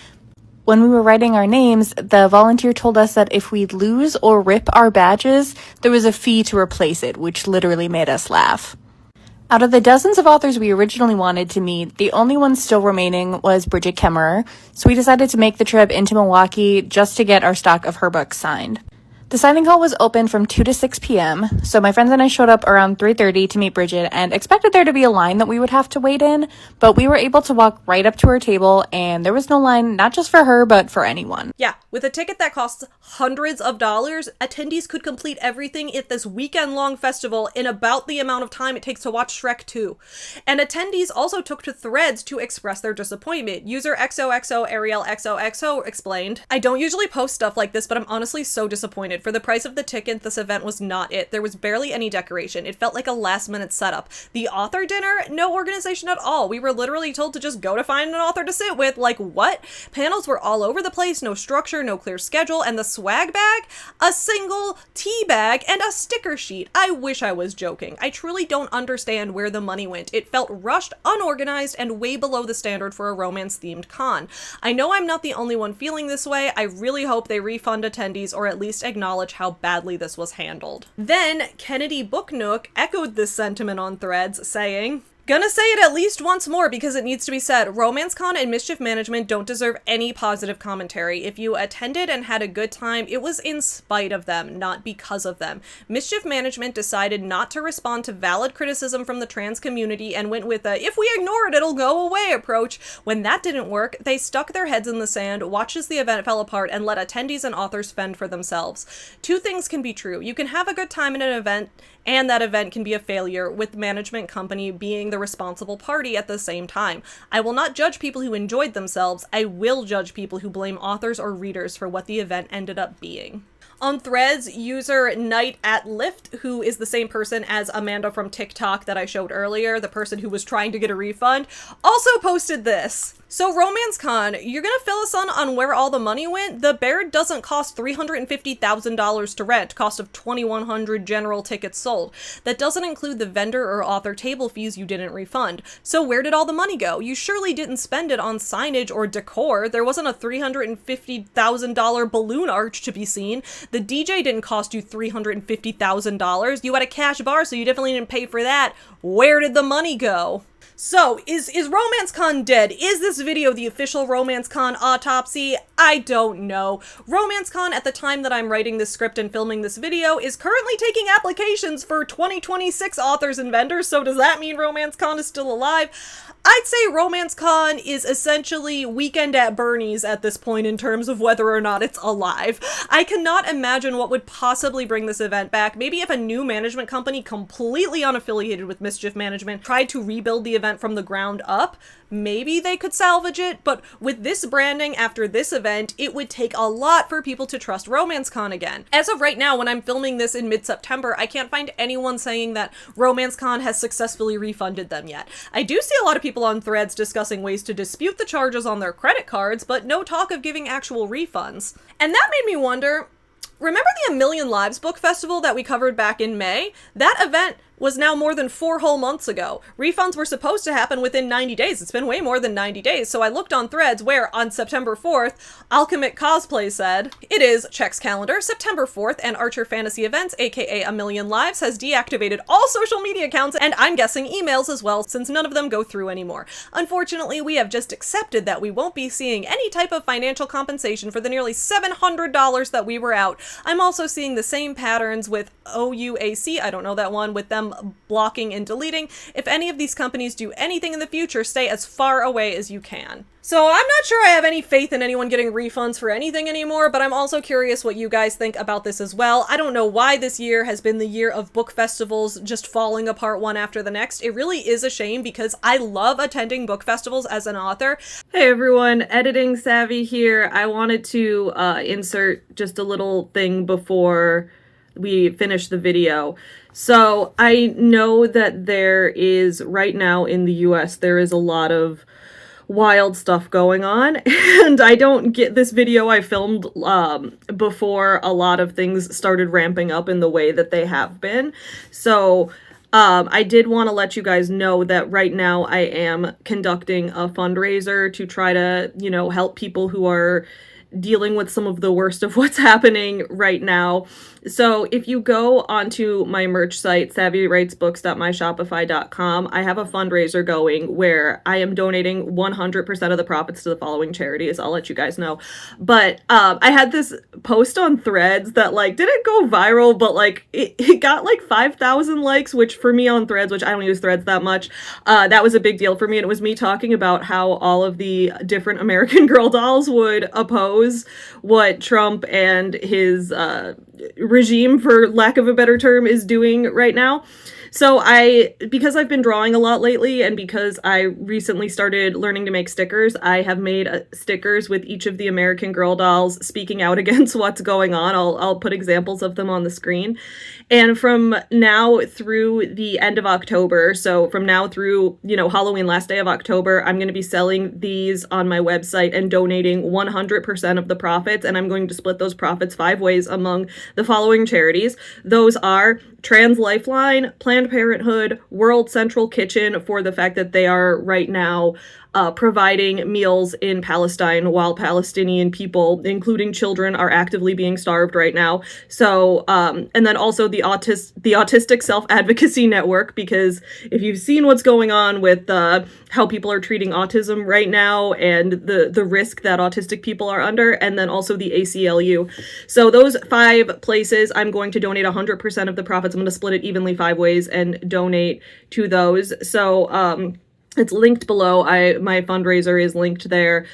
When we were writing our names, the volunteer told us that if we lose or rip our badges, there was a fee to replace it, which literally made us laugh. Out of the dozens of authors we originally wanted to meet, the only one still remaining was Bridget Kemmerer, so we decided to make the trip into Milwaukee just to get our stock of her books signed. The signing hall was open from 2 to 6 p.m., so my friends and I showed up around 3:30 to meet Bridget and expected there to be a line that we would have to wait in, but we were able to walk right up to her table, and there was no line, not just for her, but for anyone. Yeah, with a ticket that costs hundreds of dollars, attendees could complete everything at this weekend-long festival in about the amount of time it takes to watch Shrek 2. And attendees also took to threads to express their disappointment. User XOXO Ariel XOXO explained, "I don't usually post stuff like this, but I'm honestly so disappointed. For the price of the ticket, this event was not it. There was barely any decoration. It felt like a last-minute setup. The author dinner? No organization at all. We were literally told to just go to find an author to sit with. Like, what? Panels were all over the place, no structure, no clear schedule, and the swag bag? A single tea bag and a sticker sheet. I wish I was joking. I truly don't understand where the money went. It felt rushed, unorganized, and way below the standard for a romance-themed con. I know I'm not the only one feeling this way. I really hope they refund attendees or at least acknowledge how badly this was handled." Then, Kennedy Book Nook echoed this sentiment on threads, saying, Gonna say it at least once more because it needs to be said. RomanceCon and Mischief Management don't deserve any positive commentary. If you attended and had a good time, it was in spite of them, not because of them. Mischief Management decided not to respond to valid criticism from the trans community and went with a, if we ignore it, it'll go away approach. When that didn't work, they stuck their heads in the sand, watched as the event fell apart, and let attendees and authors fend for themselves. Two things can be true. You can have a good time in an event, and that event can be a failure, with management company being the responsible party at the same time. I will not judge people who enjoyed themselves. I will judge people who blame authors or readers for what the event ended up being. On Threads, user Night at Lyft, who is the same person as Amanda from TikTok that I showed earlier, the person who was trying to get a refund, also posted this. So RomanceCon, you're gonna fill us in on where all the money went? The Baird doesn't cost $350,000 to rent, cost of 2,100 general tickets sold. That doesn't include the vendor or author table fees you didn't refund. So where did all the money go? You surely didn't spend it on signage or decor. There wasn't a $350,000 balloon arch to be seen. The DJ didn't cost you $350,000. You had a cash bar, so you definitely didn't pay for that. Where did the money go? So, is RomanceCon dead? Is this video the official RomanceCon autopsy? I don't know. RomanceCon, at the time that I'm writing this script and filming this video, is currently taking applications for 2026 authors and vendors, so does that mean RomanceCon is still alive? I'd say RomanceCon is essentially Weekend at Bernie's at this point in terms of whether or not it's alive. I cannot imagine what would possibly bring this event back. Maybe if a new management company completely unaffiliated with Mischief Management tried to rebuild the event from the ground up, maybe they could salvage it, but with this branding after this event, it would take a lot for people to trust RomanceCon again. As of right now, when I'm filming this in mid-September, I can't find anyone saying that RomanceCon has successfully refunded them yet. I do see a lot of people on Threads discussing ways to dispute the charges on their credit cards, but no talk of giving actual refunds. And that made me wonder, remember the A Million Lives book festival that we covered back in May? That event was now more than 4 whole months ago. Refunds were supposed to happen within 90 days. It's been way more than 90 days, so I looked on Threads where, on September 4th, Alchemic Cosplay said, it is, checks calendar, September 4th, and Archer Fantasy Events, aka A Million Lives, has deactivated all social media accounts, and I'm guessing emails as well, since none of them go through anymore. Unfortunately, we have just accepted that we won't be seeing any type of financial compensation for the nearly $700 that we were out. I'm also seeing the same patterns with OUAC, I don't know that one, with them blocking and deleting. If any of these companies do anything in the future, stay as far away as you can. So I'm not sure I have any faith in anyone getting refunds for anything anymore, but I'm also curious what you guys think about this as well. I don't know why this year has been the year of book festivals just falling apart one after the next. It really is a shame because I love attending book festivals as an author. Hey everyone, Editing Savvy here. I wanted to insert just a little thing before we finish the video. So I know that there is, right now in the US, there is a lot of wild stuff going on, and I don't get this video I filmed before a lot of things started ramping up in the way that they have been. So I did want to let you guys know that right now I am conducting a fundraiser to try to, you know, help people who are dealing with some of the worst of what's happening right now. So if you go onto my merch site, savvywritesbooks.myshopify.com, I have a fundraiser going where I am donating 100% of the profits to the following charities. I'll let you guys know. But I had this post on Threads that like didn't go viral, but like it got like 5,000 likes, which for me on Threads, which I don't use Threads that much, that was a big deal for me. And it was me talking about how all of the different American Girl dolls would oppose what Trump and his regime, for lack of a better term, is doing right now. So because I've been drawing a lot lately and because I recently started learning to make stickers, I have made stickers with each of the American Girl dolls speaking out against what's going on. I'll put examples of them on the screen. And from now through the end of October, so from now through, you know, Halloween, last day of October, I'm going to be selling these on my website and donating 100% of the profits. And I'm going to split those profits 5 ways among the following charities. Those are Trans Lifeline, Planned Parenthood, World Central Kitchen for the fact that they are right now providing meals in Palestine while Palestinian people, including children, are actively being starved right now. So, and then also the Autistic Self-Advocacy Network, because if you've seen what's going on with how people are treating autism right now and the risk that autistic people are under, and then also the ACLU. So those 5 places, I'm going to donate 100% of the profits. I'm going to split it evenly 5 ways and donate to those. So, it's linked below. My fundraiser is linked there.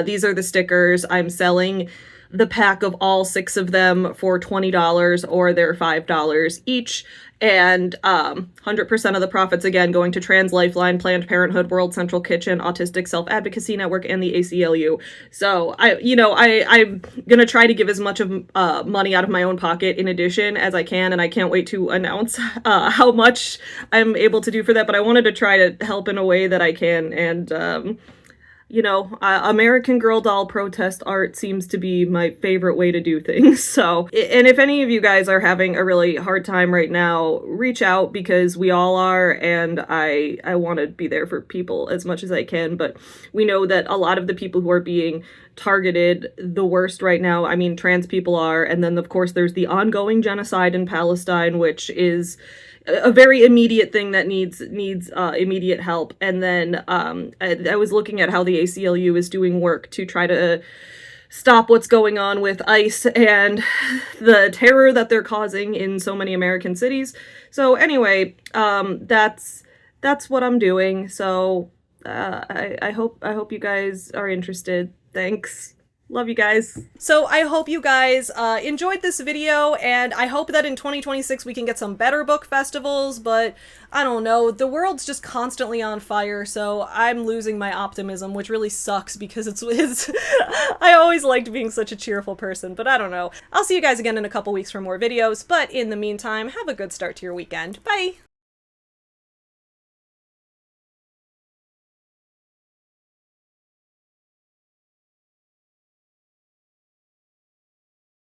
These are the stickers. I'm selling the pack of all 6 of them for $20, or they're $5 each. And 100% of the profits, again, going to Trans Lifeline, Planned Parenthood, World Central Kitchen, Autistic Self-Advocacy Network, and the ACLU. So I'm gonna try to give as much of money out of my own pocket in addition as I can, and I can't wait to announce how much I'm able to do for that. But I wanted to try to help in a way that I can, and American Girl doll protest art seems to be my favorite way to do things. So, and if any of you guys are having a really hard time right now, reach out, because we all are, and I want to be there for people as much as I can. But we know that a lot of the people who are being targeted the worst right now, I mean, trans people are, and then of course there's the ongoing genocide in Palestine, which is a very immediate thing that needs immediate help. And then I was looking at how the ACLU is doing work to try to stop what's going on with ICE and the terror that they're causing in so many American cities. So anyway, that's what I'm doing. So I hope you guys are interested. Thanks. Love you guys. So I hope you guys enjoyed this video, and I hope that in 2026 we can get some better book festivals, but I don't know, the world's just constantly on fire, so I'm losing my optimism, which really sucks because it's I always liked being such a cheerful person, but I don't know. I'll see you guys again in a couple weeks for more videos, but in the meantime, have a good start to your weekend. Bye!